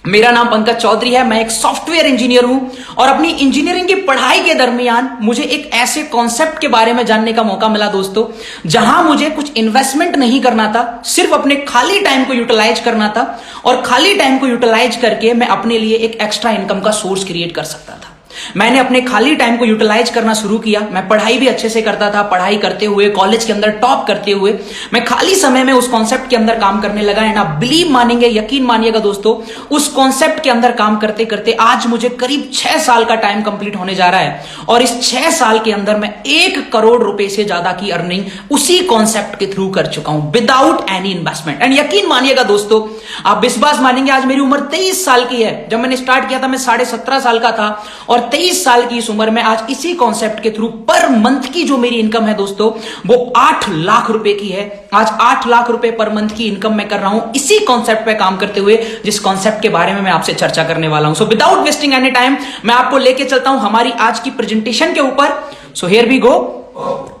मेरा नाम पंकज चौधरी है। मैं एक सॉफ्टवेयर इंजीनियर हूं और अपनी इंजीनियरिंग की पढ़ाई के दरमियान मुझे एक ऐसे कॉन्सेप्ट के बारे में जानने का मौका मिला दोस्तों, जहां मुझे कुछ इन्वेस्टमेंट नहीं करना था, सिर्फ अपने खाली टाइम को यूटिलाइज करना था और खाली टाइम को यूटिलाइज करके मैं अपने लिए एक एक्स्ट्रा इनकम का सोर्स क्रिएट कर सकता था। मैंने अपने खाली टाइम को यूटिलाइज करना शुरू किया। मैं पढ़ाई भी अच्छे से करता था। पढ़ाई करते हुए, कॉलेज के अंदर टॉप करते हुए, मैं खाली समय में उस कॉन्सेप्ट के अंदर काम करने लगा। एंड आप बिलीव मानेंगे, यकीन मानिएगा दोस्तों, उस कॉन्सेप्ट के अंदर काम करते करते आज मुझे करीब 6 साल का टाइम कंप्लीट होने जा रहा है और इस 6 साल के अंदर मैं 1 करोड़ रुपए से ज्यादा की अर्निंग उसी कॉन्सेप्ट के थ्रू कर चुका हूं, विदाउट एनी इन्वेस्टमेंट। एंड यकीन मानिएगा दोस्तों, आप विश्वास मानेंगे, आज मेरी उम्र 23 साल की है। जब मैंने स्टार्ट किया था मैं 17.5 साल का था और 23 साल की इस उम्र में आज इसी कॉन्सेप्ट के थ्रू पर मंथ की जो मेरी इनकम है दोस्तों, वो 8 लाख रुपए की है। आज 8 लाख रुपए पर मंथ की इनकम मैं कर रहा हूं इसी कॉन्सेप्ट पे काम करते हुए, जिस कॉन्सेप्ट के बारे में मैं आपसे चर्चा करने वाला हूं। So without wasting any time मैं आपको लेके चलता हूं हमारी आज की प्रेजेंटेशन के ऊपर। So here we go.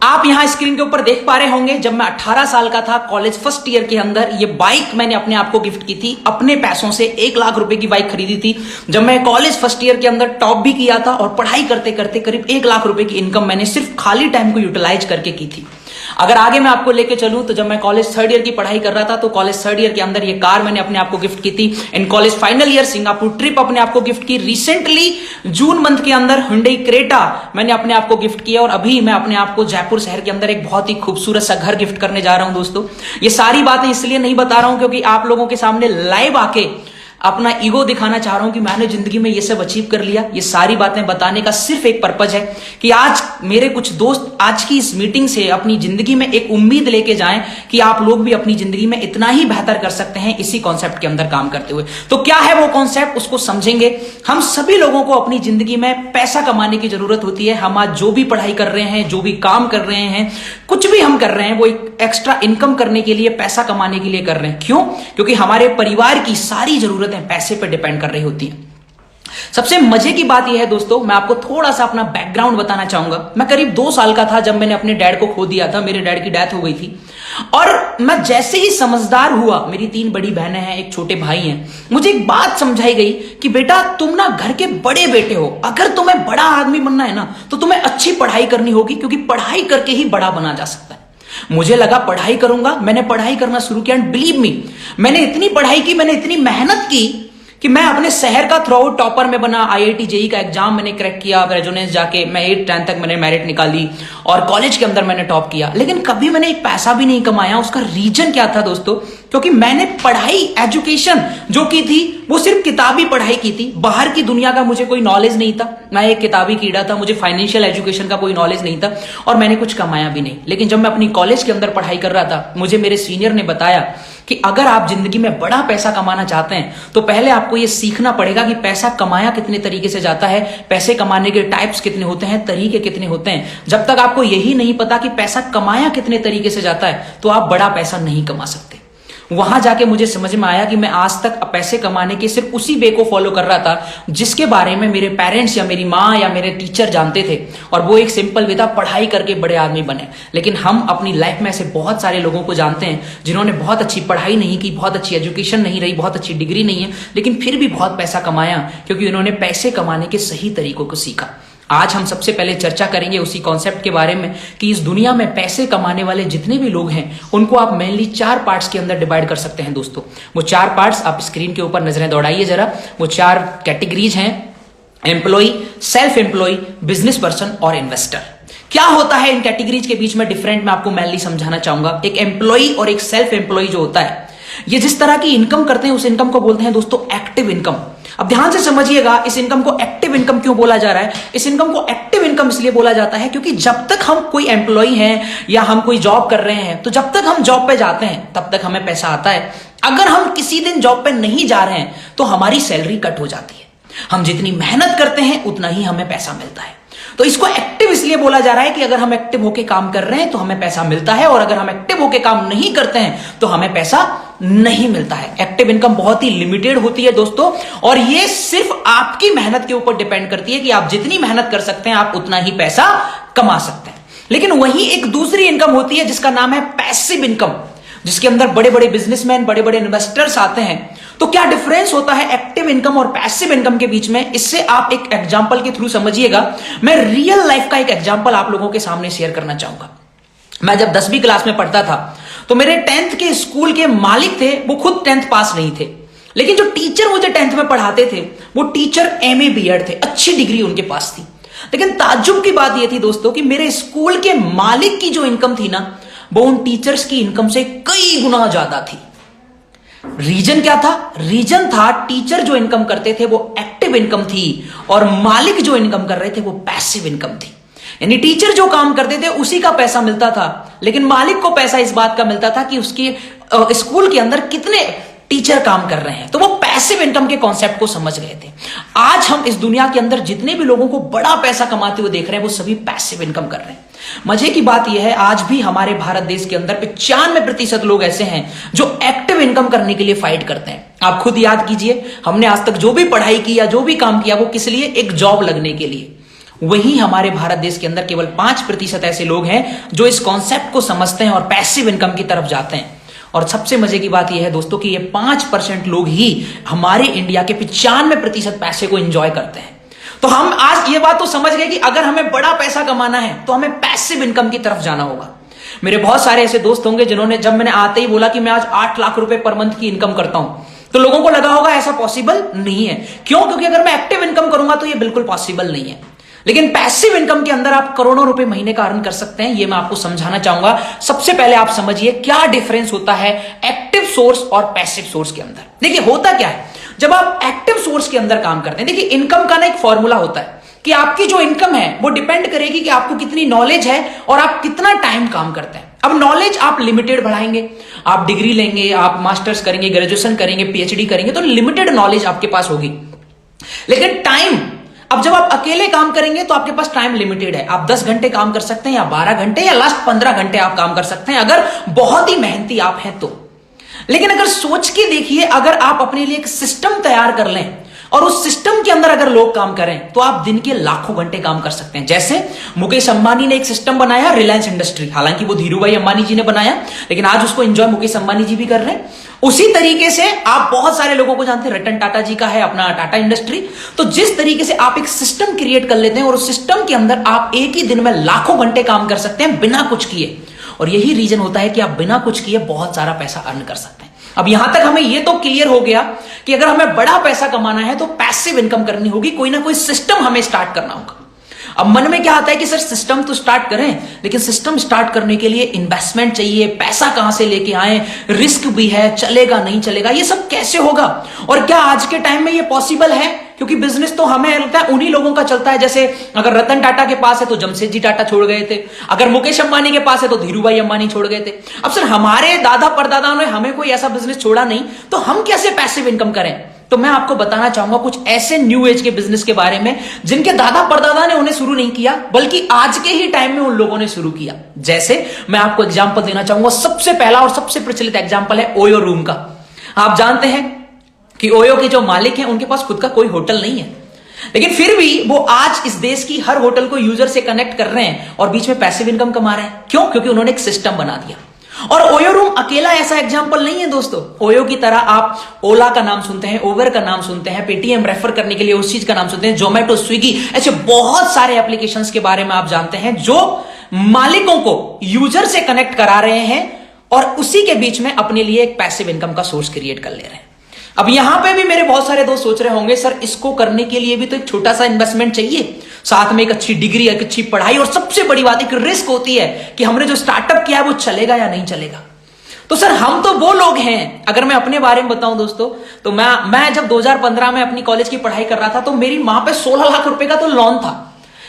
आप यहां स्क्रीन के ऊपर देख पा रहे होंगे, जब मैं 18 साल का था, कॉलेज फर्स्ट ईयर के अंदर, ये बाइक मैंने अपने आप को गिफ्ट की थी। अपने पैसों से 1 लाख रुपए की बाइक खरीदी थी। जब मैं कॉलेज फर्स्ट ईयर के अंदर टॉप भी किया था और पढ़ाई करते करते करीब 1 लाख रुपए की इनकम मैंने सिर्फ खाली टाइम को यूटिलाइज करके की थी। अगर आगे मैं आपको लेके चलूं तो जब मैं कॉलेज 3rd ईयर की पढ़ाई कर रहा था तो कॉलेज 3rd ईयर के अंदर ये कार मैंने अपने आप को गिफ्ट की थी। In college final year Singapore trip अपने आप को गिफ्ट की। रिसेंटली जून मंथ के अंदर Hyundai Creta मैंने अपने आप को गिफ्ट किया और अभी मैं अपने आप को जयपुर शहर के अंदर एक बहुत ही खूबसूरत सा घर गिफ्ट करने जा रहा हूं दोस्तों। ये सारी बातें इसलिए नहीं बता रहा हूं क्योंकि आप लोगों के सामने लाइव आके अपना ईगो दिखाना चाह रहा हूं कि मैंने जिंदगी में ये सब अचीव कर लिया। ये सारी बातें बताने का सिर्फ एक पर्पज है कि आज मेरे कुछ दोस्त आज की इस मीटिंग से अपनी जिंदगी में एक उम्मीद लेके जाएं कि आप लोग भी अपनी जिंदगी में इतना ही बेहतर कर सकते हैं इसी कॉन्सेप्ट के अंदर काम करते हुए। तो क्या है वो कॉन्सेप्ट, उसको समझेंगे। हम सभी लोगों को अपनी जिंदगी में पैसा कमाने की जरूरत होती है। हम आज जो भी पढ़ाई कर रहे हैं, जो भी काम कर रहे हैं, कुछ भी हम कर रहे हैं, वो एक एक्स्ट्रा इनकम करने के लिए, पैसा कमाने के लिए कर रहे हैं। क्यों? क्योंकि हमारे परिवार की सारी जरूरतें पैसे पर डिपेंड कर रही होती है। सबसे मजे की बात यह है दोस्तों, मैं आपको थोड़ा सा अपना बैकग्राउंड बताना चाहूंगा। मैं करीब 2 साल का था जब मैंने अपने डैड को खो दिया था। मेरे डैड की डेथ हो गई थी और मैं जैसे ही समझदार हुआ, मेरी 3 बड़ी बहनें हैं, एक छोटे भाई हैं, मुझे एक बात समझाई गई कि बेटा तुम ना घर के बड़े बेटे हो, अगर तुम्हें बड़ा आदमी बनना है ना तो तुम्हें अच्छी पढ़ाई करनी होगी, क्योंकि पढ़ाई करके ही बड़ा बना जा सकता है। मुझे लगा पढ़ाई करूंगा, मैंने पढ़ाई करना शुरू किया एंड बिलीव मी, मैंने इतनी पढ़ाई की, मैंने इतनी मेहनत की कि मैं अपने शहर का थ्रू आउट टॉपर में बना। IIT JEE का एग्जाम मैंने क्रैक किया, रेजोनेंस जाके मैं 8th 10th तक मैंने मेरिट निकाली और कॉलेज के अंदर मैंने टॉप किया। लेकिन कभी मैंने एक पैसा भी नहीं कमाया। उसका रीजन क्या था दोस्तों? क्योंकि मैंने पढ़ाई, एजुकेशन जो की थी वो सिर्फ किताबी पढ़ाई की थी। बाहर की दुनिया का मुझे कोई नॉलेज नहीं था। मैं एक किताबी कीड़ा था, मुझे फाइनेंशियल एजुकेशन का कोई नॉलेज नहीं था और मैंने कुछ कमाया भी नहीं। लेकिन जब मैं अपनी कॉलेज के अंदर पढ़ाई कर रहा था, मुझे मेरे सीनियर ने बताया कि अगर आप जिंदगी में बड़ा पैसा कमाना चाहते हैं तो पहले आपको यह सीखना पड़ेगा कि पैसा कमाया कितने तरीके से जाता है, पैसे कमाने के टाइप्स कितने होते हैं, तरीके कितने होते हैं। जब तक आपको यही नहीं पता कि पैसा कमाया कितने तरीके से जाता है तो आप बड़ा पैसा नहीं कमा सकते। वहां जाके मुझे समझ में आया कि मैं आज तक पैसे कमाने के सिर्फ उसी वे को फॉलो कर रहा था जिसके बारे में मेरे पेरेंट्स या मेरी माँ या मेरे टीचर जानते थे, और वो एक सिंपल वे था, पढ़ाई करके बड़े आदमी बने। लेकिन हम अपनी लाइफ में ऐसे बहुत सारे लोगों को जानते हैं जिन्होंने बहुत अच्छी पढ़ाई नहीं की, बहुत अच्छी एजुकेशन नहीं रही, बहुत अच्छी डिग्री नहीं है, लेकिन फिर भी बहुत पैसा कमाया क्योंकि उन्होंने पैसे कमाने के सही तरीकों को सीखा। आज हम सबसे पहले चर्चा करेंगे उसी कॉन्सेप्ट के बारे में कि इस दुनिया में पैसे कमाने वाले जितने भी लोग हैं उनको आप मेनली 4 पार्ट्स के अंदर डिवाइड कर सकते हैं दोस्तों। वो 4 पार्ट्स आप स्क्रीन के ऊपर नजरें दौड़ाइए जरा। वो 4 कैटेगरीज हैं: employ, self employ, business person और इन्वेस्टर। क्या होता है इन कैटेगरीज के बीच में डिफरेंट, मैं आपको मेनली समझाना चाहूंगा। एक एम्प्लॉय और एक सेल्फ एम्प्लॉय जो होता है, ये जिस तरह की इनकम करते हैं उस इनकम को बोलते हैं दोस्तों एक्टिव इनकम। अब ध्यान से समझिएगा, इस इनकम को एक्टिव इनकम क्यों बोला जा रहा है? इस इनकम को एक्टिव इनकम इसलिए बोला जाता है क्योंकि जब तक हम कोई एम्प्लॉय हैं या हम कोई जॉब कर रहे हैं, तो जब तक हम जॉब पे जाते हैं तब तक हमें पैसा आता है। अगर हम किसी दिन जॉब पे नहीं जा रहे हैं तो हमारी सैलरी कट हो जाती है। हम जितनी मेहनत करते हैं उतना ही हमें पैसा मिलता है। तो इसको एक्टिव इसलिए बोला जा रहा है कि अगर हम एक्टिव होकर काम कर रहे हैं तो हमें पैसा मिलता है, और अगर हम एक्टिव होकर काम नहीं करते हैं तो हमें पैसा नहीं मिलता है। एक्टिव इनकम बहुत ही लिमिटेड होती है दोस्तों, और ये सिर्फ आपकी मेहनत के ऊपर डिपेंड करती है कि आप जितनी मेहनत कर सकते हैं आप उतना ही पैसा कमा सकते हैं। लेकिन वहीं एक दूसरी इनकम होती है जिसका नाम है पैसिव इनकम, जिसके अंदर बड़े बड़े बिजनेसमैन, बड़े बड़े इन्वेस्टर्स आते हैं। तो क्या डिफरेंस होता है एक्टिव इनकम और पैसिव इनकम के बीच में, इससे आप एक एग्जांपल के थ्रू समझिएगा। मैं रियल लाइफ का एक एग्जांपल आप लोगों के सामने शेयर करना चाहूंगा। मैं जब 10वीं क्लास में पढ़ता था तो मेरे 10th के स्कूल के मालिक थे, वो खुद 10th पास नहीं थे, लेकिन जो टीचर मुझे 10th में पढ़ाते थे वो टीचर MA BEd थे, अच्छी डिग्री उनके पास थी। लेकिन ताज्जुब की बात यह थी दोस्तों कि मेरे स्कूल के मालिक की जो इनकम थी ना, वो उन टीचर्स की इनकम से कई गुना ज्यादा थी। रीजन क्या था? रीजन था टीचर जो इनकम करते थे वो एक्टिव इनकम थी और मालिक जो इनकम कर रहे थे वो पैसिव इनकम थी। यानी टीचर जो काम करते थे उसी का पैसा मिलता था, लेकिन मालिक को पैसा इस बात का मिलता था कि उसके स्कूल के अंदर कितने टीचर काम कर रहे हैं। तो वो पैसिव इनकम के कॉन्सेप्ट को समझ गए थे। आज हम इस दुनिया के अंदर जितने भी लोगों को बड़ा पैसा कमाते हुए देख रहे हैं वो सभी पैसिव इनकम कर रहे हैं। मजे की बात यह है, आज भी हमारे भारत देश के अंदर 95% लोग ऐसे हैं जो एक्टिव इनकम करने के लिए फाइट करते हैं। आप खुद याद कीजिए, हमने आज तक जो भी पढ़ाई की या जो भी काम किया वो किस लिए? एक जॉब लगने के लिए। वहीं हमारे भारत देश के अंदर केवल 5% ऐसे लोग हैं जो इस कॉन्सेप्ट को समझते हैं और पैसिव इनकम की तरफ जाते हैं। और सबसे मजे की बात यह है दोस्तों कि ये 5% लोग ही हमारे इंडिया के 95% पैसे को एंजॉय करते हैं। तो हम आज ये बात तो समझ गए कि अगर हमें बड़ा पैसा कमाना है तो हमें पैसिव इनकम की तरफ जाना होगा। मेरे बहुत सारे ऐसे दोस्त होंगे जिन्होंने, जब मैंने आते ही बोला कि मैं आज 8 लाख रुपए पर मंथ की इनकम करता हूं, तो लोगों को लगा होगा ऐसा पॉसिबल नहीं है। क्यों? क्योंकि अगर मैं एक्टिव इनकम करूंगा तो ये बिल्कुल पॉसिबल नहीं है। लेकिन पैसिव इनकम के अंदर आप करोड़ों रुपए महीने का अर्न कर सकते हैं। ये मैं आपको समझाना चाहूंगा। सबसे पहले आप समझिए क्या डिफरेंस होता है एक्टिव सोर्स और पैसिव सोर्स के अंदर। देखिए होता क्या है, जब आप एक्टिव सोर्स के अंदर काम करते हैं, देखिए इनकम का ना एक फॉर्मूला होता है कि आपकी जो इनकम है वो डिपेंड करेगी कि आपको कितनी नॉलेज है और आप कितना टाइम काम करते हैं। अब नॉलेज आप लिमिटेड बढ़ाएंगे, आप डिग्री लेंगे, आप मास्टर्स करेंगे, ग्रेजुएशन करेंगे, PhD करेंगे, तो लिमिटेड नॉलेज आपके पास होगी। लेकिन टाइम, अब जब आप अकेले काम करेंगे तो आपके पास टाइम लिमिटेड है। आप 10 घंटे काम कर सकते हैं या 12 घंटे या लास्ट 15 घंटे आप काम कर सकते हैं अगर बहुत ही मेहनती आप हैं तो। लेकिन अगर सोच के देखिए, अगर आप अपने लिए एक सिस्टम तैयार कर लें और उस सिस्टम के अंदर अगर लोग काम करें तो आप दिन के लाखों घंटे काम कर सकते हैं। जैसे मुकेश अंबानी ने एक सिस्टम बनाया रिलायंस इंडस्ट्री, हालांकि वो धीरूभाई अंबानी जी ने बनाया, लेकिन आज उसको एंजॉय मुकेश अंबानी जी भी कर रहे हैं। उसी तरीके से आप बहुत सारे लोगों को जानते हैं, रतन टाटा जी का है अपना टाटा इंडस्ट्री। तो जिस तरीके से आप एक सिस्टम क्रिएट कर लेते हैं और उस सिस्टम के अंदर आप एक ही दिन में लाखों घंटे काम कर सकते हैं बिना कुछ किए, और यही रीजन होता है कि आप बिना कुछ किए बहुत सारा पैसा अर्न कर सकते हैं। अब यहां तक हमें यह तो क्लियर हो गया कि अगर हमें बड़ा पैसा कमाना है तो पैसिव इनकम करनी होगी, कोई ना कोई सिस्टम हमें स्टार्ट करना होगा। अब मन में क्या आता है कि सर सिस्टम तो स्टार्ट करें, लेकिन सिस्टम स्टार्ट करने के लिए इन्वेस्टमेंट चाहिए, पैसा कहां से लेके आए, रिस्क भी है, चलेगा नहीं चलेगा, ये सब कैसे होगा? और क्या आज के टाइम में ये पॉसिबल है? क्योंकि बिजनेस तो हमें लगता है उन्हीं लोगों का चलता है। जैसे अगर रतन टाटा के पास है तो जमशेदजी टाटा छोड़ गए थे, अगर मुकेश अंबानी के पास है तो धीरूभाई अंबानी छोड़ गए थे। अब सर हमारे दादा परदादाओं ने हमें कोई ऐसा बिजनेस छोड़ा नहीं, तो हम कैसे पैसिव इनकम करें? तो मैं आपको बताना चाहूंगा कुछ ऐसे न्यू एज के बिजनेस के बारे में जिनके दादा परदादा ने उन्हें शुरू नहीं किया, बल्कि आज के ही टाइम में उन लोगों ने शुरू किया। जैसे मैं आपको एग्जांपल देना चाहूंगा, सबसे पहला और सबसे प्रचलित एग्जांपल है ओयो रूम का। आप जानते हैं कि ओयो के जो मालिक हैं उनके पास खुद का कोई होटल नहीं है, लेकिन फिर भी वो आज इस देश की हर होटल को यूजर से कनेक्ट कर रहे हैं और बीच में पैसिव इनकम कमा रहे हैं। क्यों? क्योंकि उन्होंने एक सिस्टम बना दिया। और ओयो रूम अकेला ऐसा एग्जांपल नहीं है दोस्तों। ओयो की तरह आप ओला का नाम सुनते हैं, ओवर का नाम सुनते हैं, पेटीएम रेफर करने के लिए उस चीज का नाम सुनते हैं, जोमेटो, स्विगी, ऐसे बहुत सारे एप्लीकेशंस के बारे में आप जानते हैं जो मालिकों को यूजर से कनेक्ट करा रहे हैं और उसी के बीच में अपने लिए एक पैसिव इनकम का सोर्स क्रिएट कर ले रहे हैं। अब यहां पे भी मेरे बहुत सारे दोस्त सोच रहे होंगे सर इसको करने के लिए भी तो एक छोटा सा इन्वेस्टमेंट चाहिए, साथ में एक अच्छी डिग्री, एक अच्छी पढ़ाई, और सबसे बड़ी बात एक रिस्क होती है कि हमने जो स्टार्टअप किया है वो चलेगा या नहीं चलेगा। तो सर हम तो वो लोग हैं, अगर मैं अपने बारे में बताऊं दोस्तों, तो मैं जब 2015 में अपनी कॉलेज की पढ़ाई कर रहा था तो मेरी मां पे 16 लाख रुपए का तो लोन था,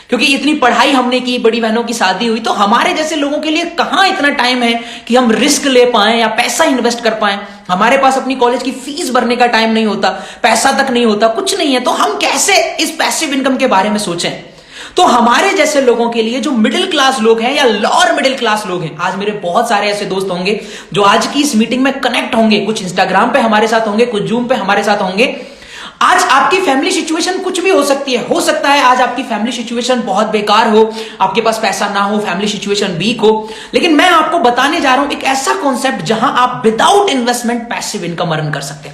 क्योंकि इतनी पढ़ाई हमने की, बड़ी बहनों की शादी हुई, तो हमारे जैसे लोगों के लिए कहां इतना टाइम है कि हम रिस्क ले पाएं या पैसा इन्वेस्ट कर पाएं। हमारे पास अपनी कॉलेज की फीस भरने का टाइम नहीं होता, पैसा तक नहीं होता, कुछ नहीं है, तो हम कैसे इस पैसिव इनकम के बारे में सोचें? तो हमारे जैसे लोगों के लिए, जो मिडिल क्लास लोग हैं या लोअर मिडिल क्लास लोग हैं, आज मेरे बहुत सारे ऐसे दोस्त होंगे जो आज की इस मीटिंग में कनेक्ट होंगे, कुछ इंस्टाग्राम पे हमारे साथ होंगे, कुछ जूम पे हमारे साथ होंगे। आज आपकी फैमिली सिचुएशन कुछ भी हो सकती है, हो सकता है आज आपकी फैमिली सिचुएशन बहुत बेकार हो, आपके पास पैसा ना हो, फैमिली सिचुएशन वीक हो, लेकिन मैं आपको बताने जा रहा हूं एक ऐसा कॉन्सेप्ट जहां आप without investment passive income earn कर सकते हैं।